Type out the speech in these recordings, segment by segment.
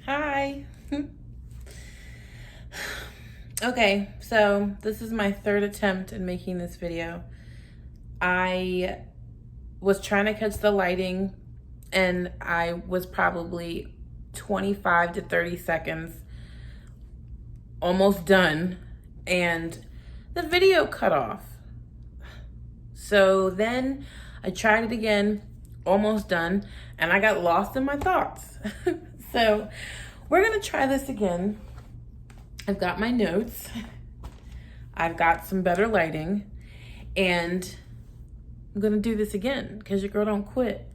Hi. Okay, so this is my third attempt in making this video. I was trying to catch the lighting and I was probably 25 to 30 seconds almost done and the video cut off. So then I tried it again, almost done, and I got lost in my thoughts. So we're gonna try this again. I've got my notes. I've got some better lighting, and I'm gonna do this again because your girl don't quit.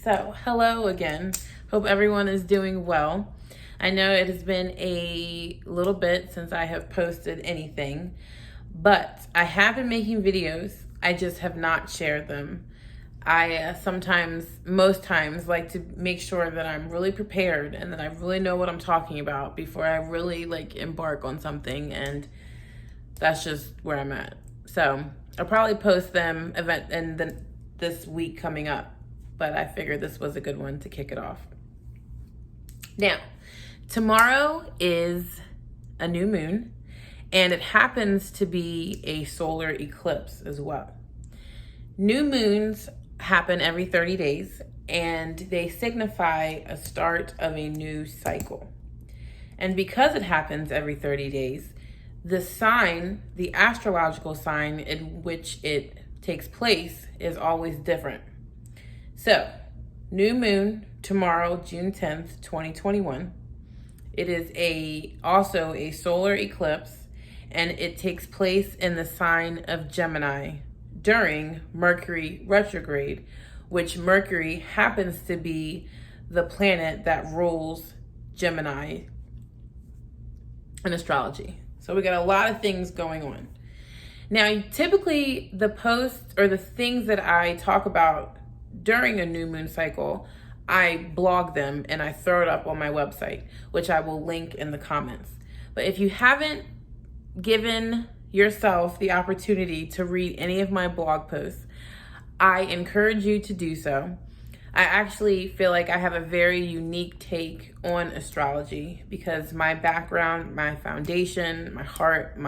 So hello again. Hope everyone is doing well. I know it has been a little bit since I have posted anything, but I have been making videos. I just have not shared them. I most times like to make sure that I'm really prepared and that I really know what I'm talking about before I really embark on something, and that's just where I'm at. So I'll probably post them this week coming up, but I figured this was a good one to kick it off. Now, tomorrow is a new moon, and it happens to be a solar eclipse as well. New moons happen every 30 days, and they signify a start of a new cycle. And because it happens every 30 days, the astrological sign in which it takes place is always different. So, new moon tomorrow, June 10th, 2021. It is also a solar eclipse, and it takes place in the sign of Gemini during Mercury retrograde, which Mercury happens to be the planet that rules Gemini in astrology. So we got a lot of things going on. Now, typically the posts or the things that I talk about during a new moon cycle, I blog them and I throw it up on my website, which I will link in the comments. But if you haven't given yourself the opportunity to read any of my blog posts, I encourage you to do so. I actually feel like I have a very unique take on astrology because my background, my foundation, my heart,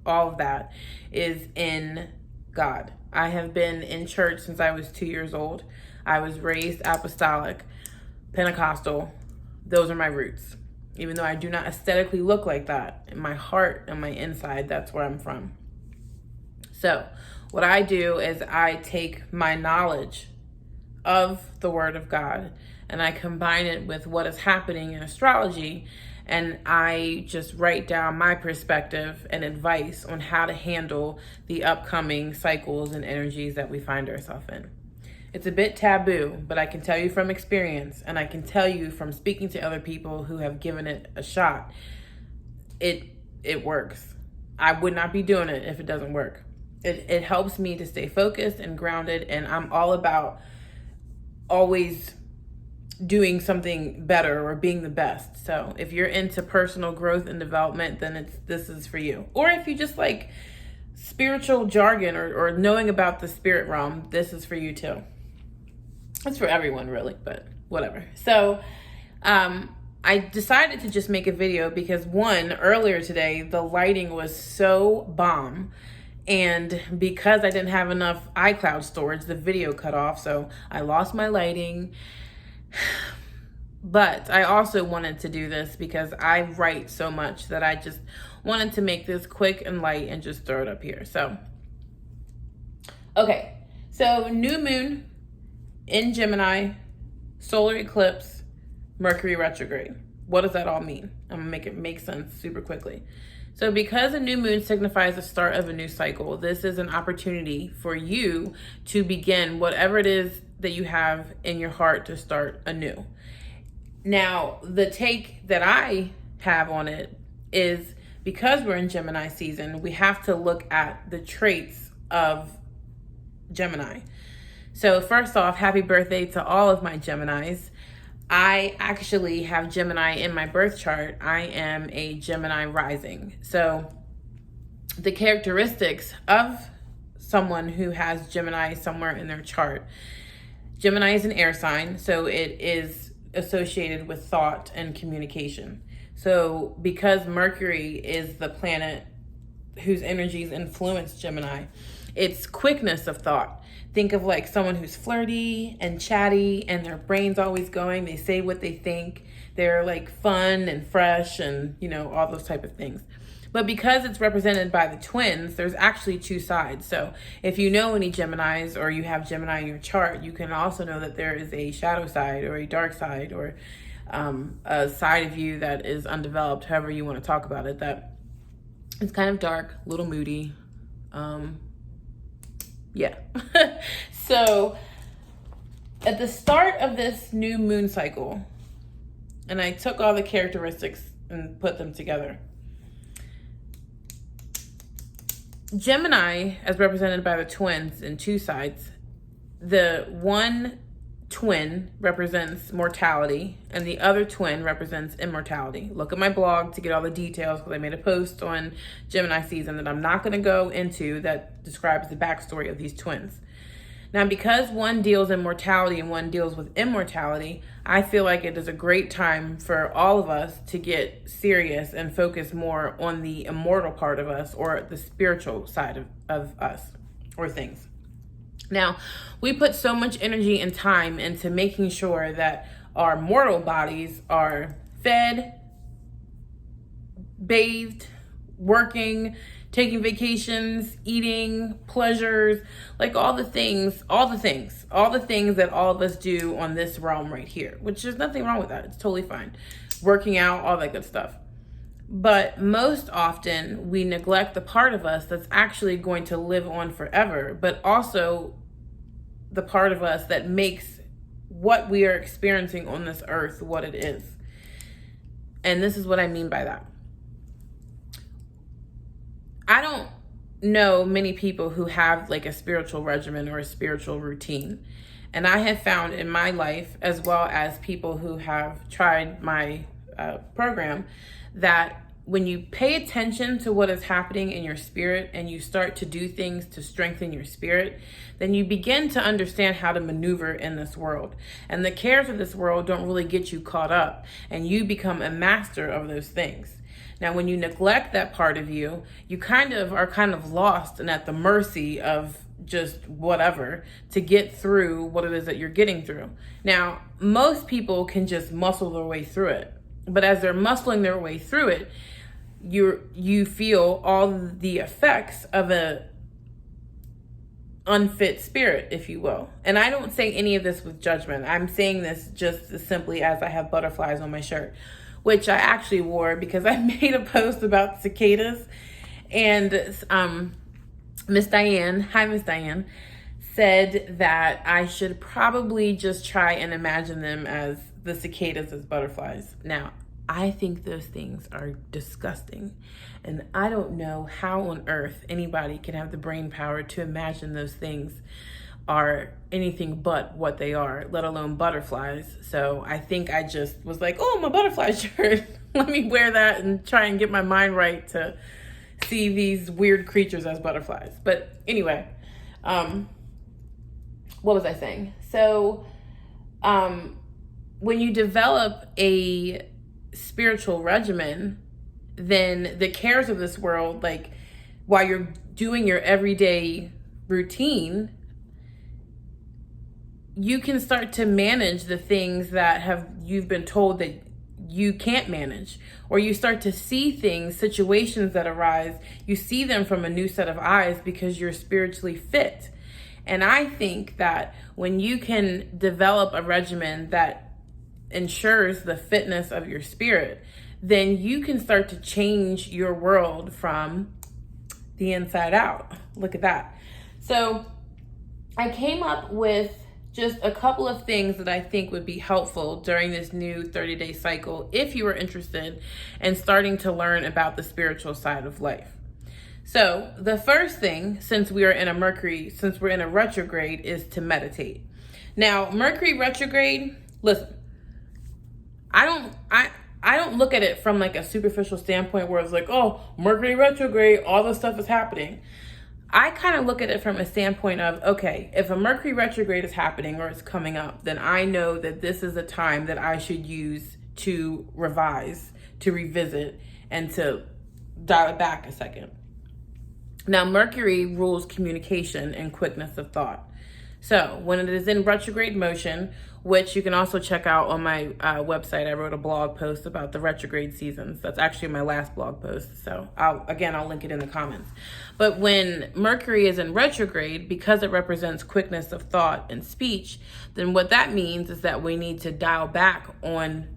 all of that is in God. I have been in church since I was 2 years old. I was raised apostolic, Pentecostal. Those are my roots. Even though I do not aesthetically look like that, in my heart and my inside, that's where I'm from. So what I do is I take my knowledge of the Word of God and I combine it with what is happening in astrology, and I just write down my perspective and advice on how to handle the upcoming cycles and energies that we find ourselves in. It's a bit taboo, but I can tell you from experience, and I can tell you from speaking to other people who have given it a shot, it works. I would not be doing it if it doesn't work. It helps me to stay focused and grounded, and I'm all about always doing something better or being the best. So if you're into personal growth and development, then this is for you. Or if you just like spiritual jargon or knowing about the spirit realm, this is for you too. It's for everyone really, but whatever. So I decided to just make a video because earlier today, the lighting was so bomb. And because I didn't have enough iCloud storage, the video cut off. So I lost my lighting. But I also wanted to do this because I write so much that I just wanted to make this quick and light and just throw it up here. So, okay. So new moon in Gemini, solar eclipse, Mercury retrograde. What does that all mean? I'm gonna make it make sense super quickly. So because a new moon signifies the start of a new cycle, this is an opportunity for you to begin whatever it is that you have in your heart to start anew. Now, the take that I have on it is because we're in Gemini season, we have to look at the traits of Gemini. So first off, happy birthday to all of my Geminis. I actually have Gemini in my birth chart. I am a Gemini rising. So the characteristics of someone who has Gemini somewhere in their chart. Gemini is an air sign, so it is associated with thought and communication. So because Mercury is the planet whose energies influence Gemini, it's quickness of thought. Think of like someone who's flirty and chatty and their brain's always going. They say what they think. They're like fun and fresh and, you know, all those type of things. But because it's represented by the twins, there's actually two sides. So if you know any Geminis or you have Gemini in your chart, you can also know that there is a shadow side or a dark side or a side of you that is undeveloped, however you want to talk about it, that it's kind of dark, a little moody. Yeah. So at the start of this new moon cycle, and I took all the characteristics and put them together. Gemini, as represented by the twins in two sides, the one twin represents mortality and the other twin represents immortality. Look at my blog to get all the details, because I made a post on Gemini season that I'm not going to go into that describes the backstory of these twins. Now, because one deals in mortality and one deals with immortality, I feel like it is a great time for all of us to get serious and focus more on the immortal part of us, or the spiritual side of us or things. Now, we put so much energy and time into making sure that our mortal bodies are fed, bathed, working, taking vacations, eating, pleasures, like all the things that all of us do on this realm right here, which there's nothing wrong with that. It's totally fine. Working out, all that good stuff. But most often we neglect the part of us that's actually going to live on forever, but also the part of us that makes what we are experiencing on this earth what it is. And this is what I mean by that. I don't know many people who have like a spiritual regimen or a spiritual routine. And I have found in my life, as well as people who have tried my program, that when you pay attention to what is happening in your spirit and you start to do things to strengthen your spirit, then you begin to understand how to maneuver in this world. And the cares of this world don't really get you caught up, and you become a master of those things. Now, when you neglect that part of you, you are lost and at the mercy of just whatever to get through what it is that you're getting through. Now, most people can just muscle their way through it. But as they're muscling their way through it, you feel all the effects of a unfit spirit, if you will. And I don't say any of this with judgment. I'm saying this just as simply as I have butterflies on my shirt, which I actually wore because I made a post about cicadas. And Miss Diane, said that I should probably just try and imagine them as the cicadas as butterflies. Now, I think those things are disgusting. And I don't know how on earth anybody can have the brain power to imagine those things are anything but what they are, let alone butterflies. So I think I just was like, oh, my butterfly shirt. Let me wear that and try and get my mind right to see these weird creatures as butterflies. But anyway, what was I saying? So when you develop a spiritual regimen, then the cares of this world, like while you're doing your everyday routine, you can start to manage the things that you've been told that you can't manage, or you start to see things, situations that arise, you see them from a new set of eyes because you're spiritually fit. And I think that when you can develop a regimen that ensures the fitness of your spirit, then you can start to change your world from the inside out. Look at that. So I came up with just a couple of things that I think would be helpful during this new 30-day cycle if you are interested in starting to learn about the spiritual side of life. So the first thing, since we're in a retrograde, is to meditate. Now, Mercury retrograde, listen, I don't look at it from like a superficial standpoint where it's like, oh, Mercury retrograde, all this stuff is happening. I kind of look at it from a standpoint of, okay, if a Mercury retrograde is happening or it's coming up, then I know that this is a time that I should use to revise, to revisit, and to dial it back a second. Now, Mercury rules communication and quickness of thought. So when it is in retrograde motion, which you can also check out on my website, I wrote a blog post about the retrograde seasons. That's actually my last blog post. So I'll link it in the comments. But when Mercury is in retrograde, because it represents quickness of thought and speech, then what that means is that we need to dial back on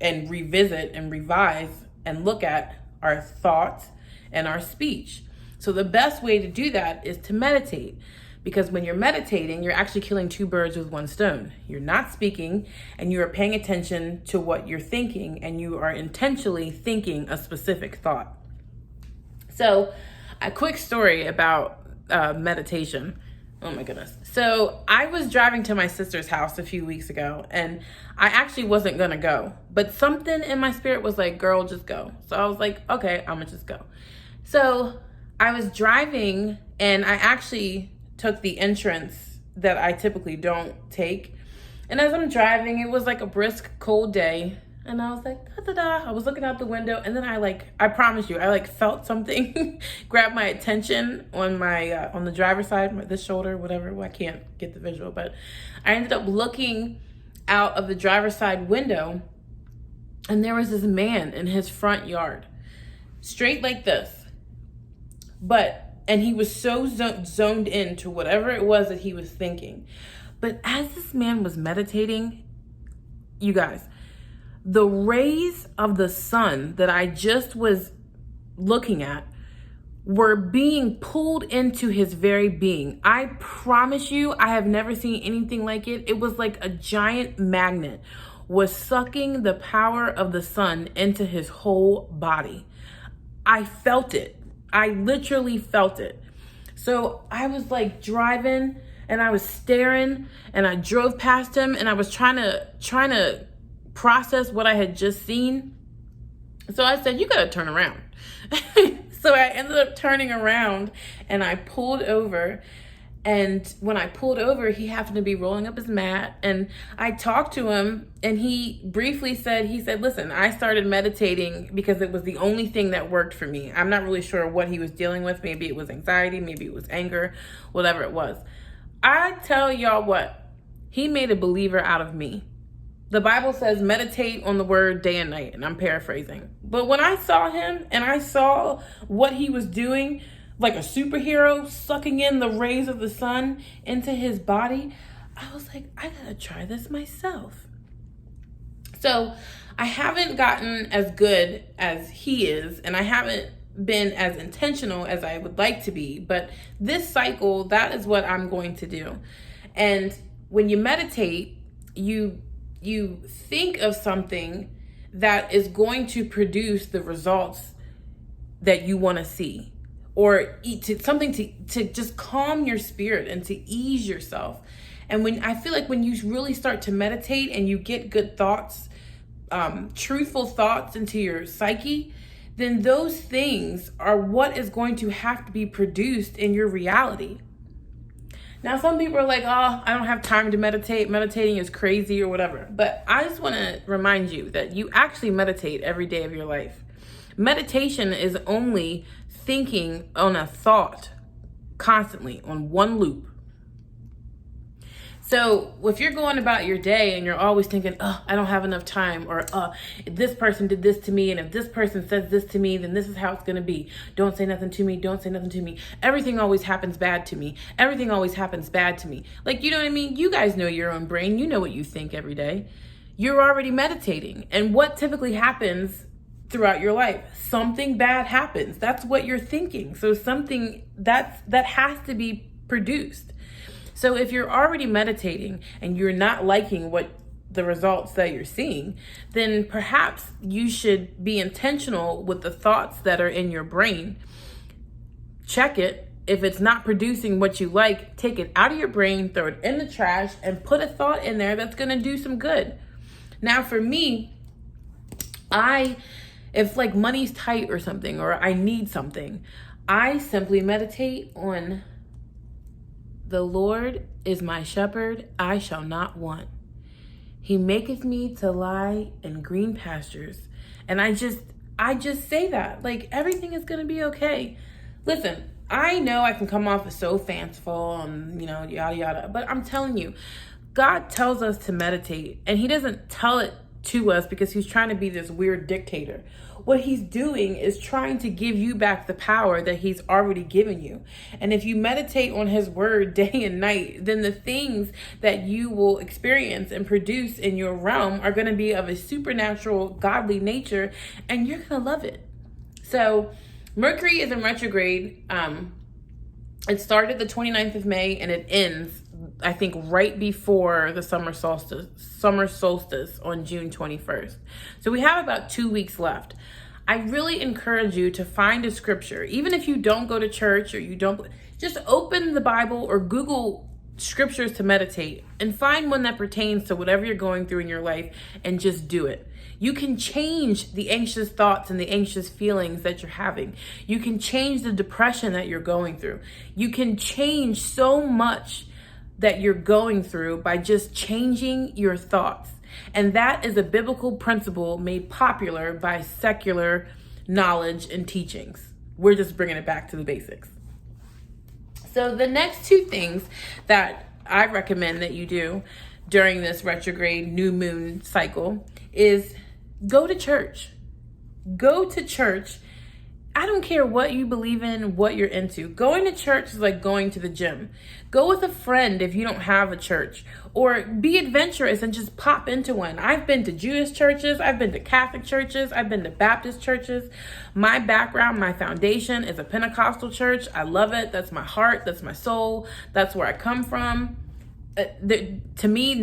and revisit and revise and look at our thoughts and our speech. So the best way to do that is to meditate. Because when you're meditating, you're actually killing two birds with one stone. You're not speaking, and you are paying attention to what you're thinking, and you are intentionally thinking a specific thought. So a quick story about meditation. Oh my goodness. So I was driving to my sister's house a few weeks ago, and I actually wasn't gonna go, but something in my spirit was like, girl, just go. So I was like, okay, I'm gonna just go. So I was driving, and I actually took the entrance that I typically don't take. And as I'm driving, it was like a brisk, cold day. And I was like, da-da-da. I was looking out the window, and then I promise you, I felt something grab my attention on my, on the driver's side, this shoulder, whatever. Well, I can't get the visual, but I ended up looking out of the driver's side window, and there was this man in his front yard, straight like this. And he was so zoned into whatever it was that he was thinking. But as this man was meditating, you guys, the rays of the sun that I just was looking at were being pulled into his very being. I promise you, I have never seen anything like it. It was like a giant magnet was sucking the power of the sun into his whole body. I felt it. I literally felt it. So I was like driving, and I was staring, and I drove past him, and I was trying to process what I had just seen. So I said, you gotta turn around. So I ended up turning around, and I pulled over. And when I pulled over, he happened to be rolling up his mat, and I talked to him, and he briefly said, listen, I started meditating because it was the only thing that worked for me. I'm not really sure what he was dealing with. Maybe it was anxiety, maybe it was anger, whatever it was. I tell y'all what, he made a believer out of me. The Bible says meditate on the word day and night, and I'm paraphrasing. But when I saw him and I saw what he was doing, like a superhero sucking in the rays of the sun into his body, I was like, I gotta try this myself. So I haven't gotten as good as he is, and I haven't been as intentional as I would like to be, but this cycle, that is what I'm going to do. And when you meditate, you think of something that is going to produce the results that you want to see, or something to just calm your spirit and to ease yourself. And when I feel like when you really start to meditate and you get good thoughts, truthful thoughts into your psyche, then those things are what is going to have to be produced in your reality. Now, some people are like, oh, I don't have time to meditate. Meditating is crazy or whatever. But I just want to remind you that you actually meditate every day of your life. Meditation is only thinking on a thought constantly on one loop. So if you're going about your day and you're always thinking, oh, I don't have enough time, or this person did this to me, and if this person says this to me, then this is how it's going to be. Don't say nothing to me. Don't say nothing to me. Everything always happens bad to me. Everything always happens bad to me. Like, you know what I mean? You guys know your own brain. You know what you think every day. You're already meditating. And what typically happens throughout your life? Something bad happens. That's what you're thinking. So something that has to be produced. So if you're already meditating and you're not liking what the results that you're seeing, then perhaps you should be intentional with the thoughts that are in your brain. Check it. If it's not producing what you like, take it out of your brain, throw it in the trash, and put a thought in there that's going to do some good. Now, for me, if like money's tight or something, or I need something, I simply meditate on the Lord is my shepherd, I shall not want. He maketh me to lie in green pastures. And I just say that. Like, everything is going to be okay. Listen, I know I can come off as so fanciful and, yada, yada. But I'm telling you, God tells us to meditate. And he doesn't tell it to us because he's trying to be this weird dictator. What he's doing is trying to give you back the power that he's already given you. And if you meditate on his word day and night, then the things that you will experience and produce in your realm are going to be of a supernatural, godly nature, and you're going to love it. So Mercury is in retrograde. It started the 29th of May and it ends, I think, right before the summer solstice on June 21st. So we have about 2 weeks left. I really encourage you to find a scripture. Even if you don't go to church or you don't, just open the Bible or Google scriptures to meditate and find one that pertains to whatever you're going through in your life and just do it. You can change the anxious thoughts and the anxious feelings that you're having. You can change the depression that you're going through. You can change so much that you're going through by just changing your thoughts. And that is a biblical principle made popular by secular knowledge and teachings. We're just bringing it back to the basics. So the next two things that I recommend that you do during this retrograde new moon cycle is go to church. Go to church. I don't care what you believe in, what you're into. Going to church is like going to the gym. Go with a friend if you don't have a church, or be adventurous and just pop into one. I've been to Jewish churches. I've been to Catholic churches. I've been to Baptist churches. My background, my foundation is a Pentecostal church. I love it. That's my heart. That's my soul. That's where I come from. To me,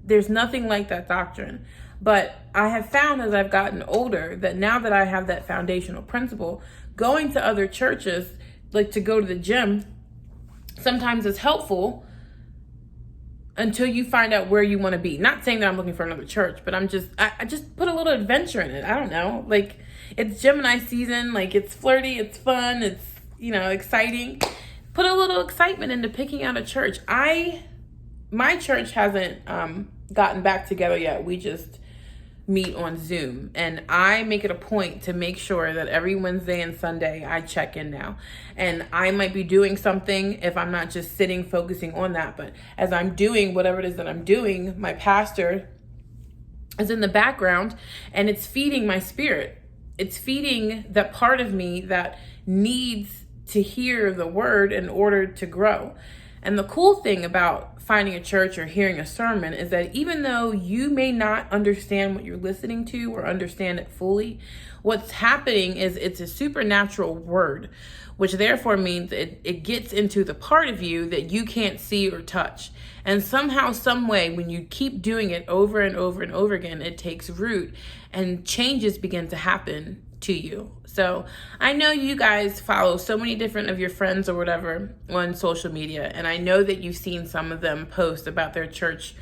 there's nothing like that doctrine. But I have found as I've gotten older that now that I have that foundational principle, going to other churches, like to go to the gym, sometimes is helpful until you find out where you want to be. Not saying that I'm looking for another church, but I just put a little adventure in it. I don't know. Like, it's Gemini season. Like, it's flirty. It's fun. It's, exciting. Put a little excitement into picking out a church. My church hasn't gotten back together yet. We just meet on Zoom, and I make it a point to make sure that every Wednesday and Sunday I check in now. And I might be doing something if I'm not just sitting focusing on that, but as I'm doing whatever it is that I'm doing, my pastor is in the background and it's feeding my spirit. It's feeding that part of me that needs to hear the word in order to grow. And the cool thing about finding a church or hearing a sermon is that even though you may not understand what you're listening to or understand it fully, what's happening is it's a supernatural word, which therefore means it gets into the part of you that you can't see or touch. And somehow, some way, when you keep doing it over and over and over again, it takes root and changes begin to happen to you. So I know you guys follow so many different of your friends or whatever on social media, and I know that you've seen some of them post about their church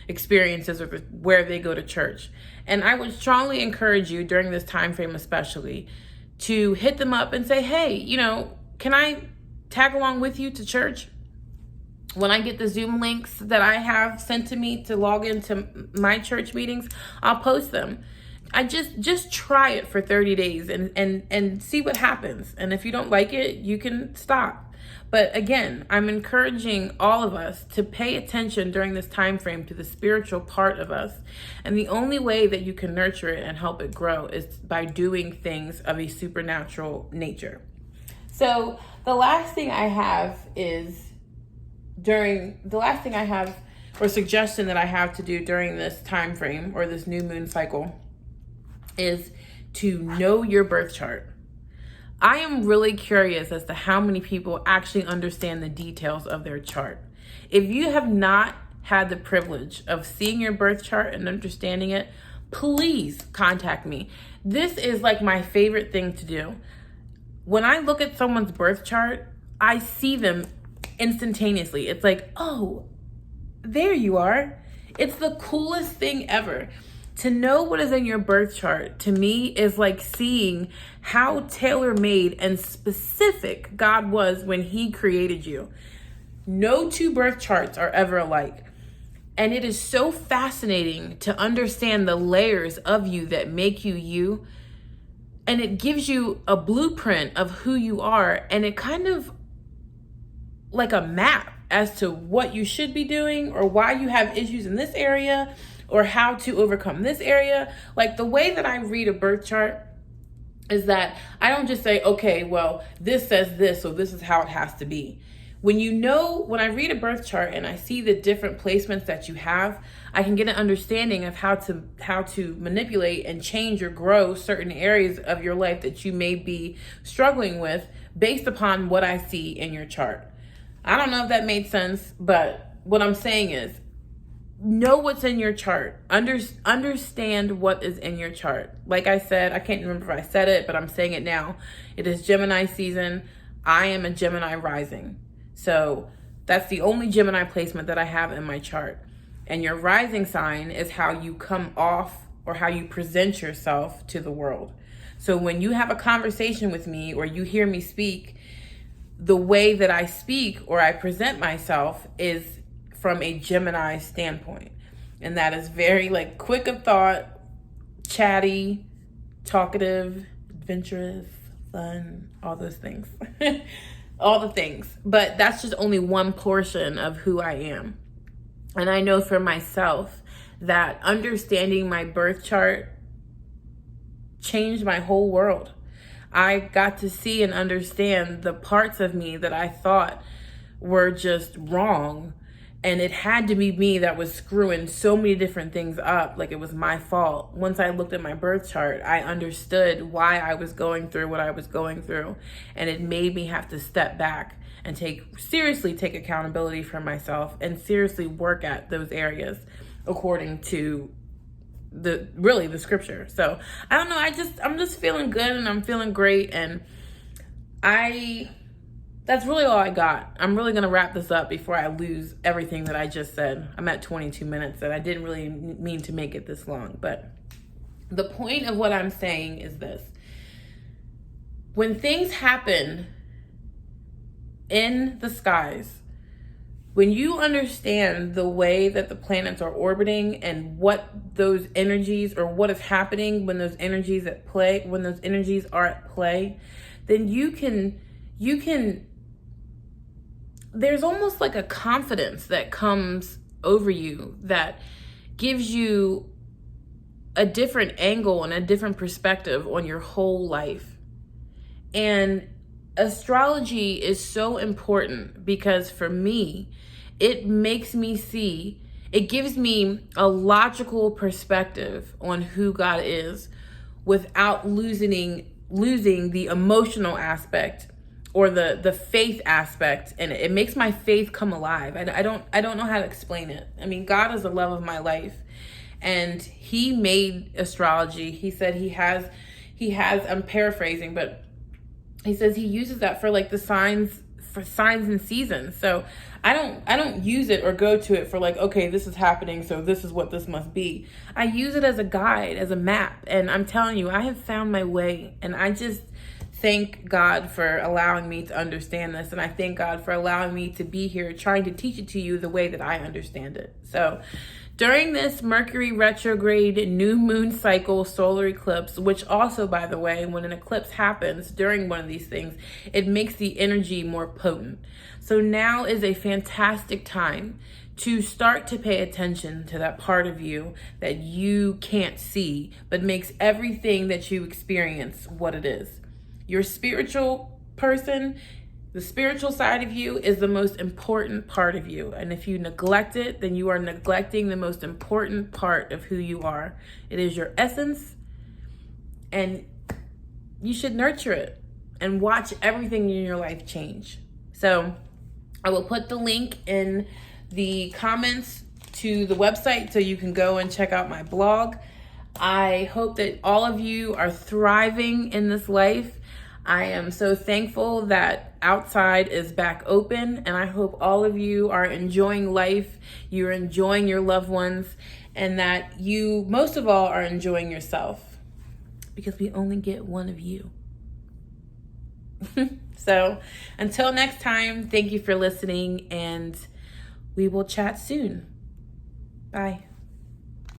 experiences or where they go to church. And I would strongly encourage you during this time frame especially to hit them up and say, hey, can I tag along with you to church? When I get the Zoom links that I have sent to me to log into my church meetings, I'll post them. I just try it for 30 days and see what happens. And if you don't like it, you can stop. But again, I'm encouraging all of us to pay attention during this time frame to the spiritual part of us. And the only way that you can nurture it and help it grow is by doing things of a supernatural nature. So the last thing I have or suggestion that I have to do during this time frame or this new moon cycle is to know your birth chart. I am really curious as to how many people actually understand the details of their chart. If you have not had the privilege of seeing your birth chart and understanding it, please contact me. This is like my favorite thing to do. When I look at someone's birth chart, I see them instantaneously. It's like, oh, there you are. It's the coolest thing ever. To know what is in your birth chart, to me, is like seeing how tailor-made and specific God was when he created you. No two birth charts are ever alike. And it is so fascinating to understand the layers of you that make you you. And it gives you a blueprint of who you are. And it kind of like a map as to what you should be doing or why you have issues in this area or how to overcome this area. Like the way that I read a birth chart is that I don't just say, okay, well, this says this, so this is how it has to be. When I read a birth chart and I see the different placements that you have, I can get an understanding of how to manipulate and change or grow certain areas of your life that you may be struggling with based upon what I see in your chart. I don't know if that made sense, but what I'm saying is, know what's in your chart. Understand what is in your chart. Like I said, I can't remember if I said it, but I'm saying it now. It is Gemini season. I am a Gemini rising. So that's the only Gemini placement that I have in my chart. And your rising sign is how you come off or how you present yourself to the world. So when you have a conversation with me or you hear me speak, the way that I speak or I present myself is from a Gemini standpoint. And that is very like quick of thought, chatty, talkative, adventurous, fun, all those things. All the things. But that's just only one portion of who I am. And I know for myself that understanding my birth chart changed my whole world. I got to see and understand the parts of me that I thought were just wrong. And it had to be me that was screwing so many different things up, like it was my fault. Once I looked at my birth chart, I understood why I was going through what I was going through. And it made me have to step back and seriously take accountability for myself and seriously work at those areas according to the scripture. So I don't know, I'm just feeling good and I'm feeling great, and that's really all I got. I'm really going to wrap this up before I lose everything that I just said. I'm at 22 minutes and I didn't really mean to make it this long. But the point of what I'm saying is this. When things happen in the skies, when you understand the way that the planets are orbiting and what those energies or what is happening when those energies are at play, then you can there's almost like a confidence that comes over you that gives you a different angle and a different perspective on your whole life. And astrology is so important because for me, it makes me see, it gives me a logical perspective on who God is without losing the emotional aspect or the faith aspect, and it makes my faith come alive. I don't know how to explain it. I mean, God is the love of my life, and he made astrology. He said he has, I'm paraphrasing, but he says he uses that for like the signs and seasons. So I don't use it or go to it for like, okay, this is happening, so this is what this must be. I use it as a guide, as a map, and I'm telling you, I have found my way, and I just thank God for allowing me to understand this. And I thank God for allowing me to be here trying to teach it to you the way that I understand it. So during this Mercury retrograde new moon cycle solar eclipse, which also, by the way, when an eclipse happens during one of these things, it makes the energy more potent. So now is a fantastic time to start to pay attention to that part of you that you can't see, but makes everything that you experience what it is. Your spiritual person, the spiritual side of you is the most important part of you. And if you neglect it, then you are neglecting the most important part of who you are. It is your essence, and you should nurture it and watch everything in your life change. So I will put the link in the comments to the website so you can go and check out my blog. I hope that all of you are thriving in this life. I am so thankful that outside is back open, and I hope all of you are enjoying life. You're enjoying your loved ones, and that you, most of all, are enjoying yourself, because we only get one of you. So until next time, thank you for listening, and we will chat soon. Bye.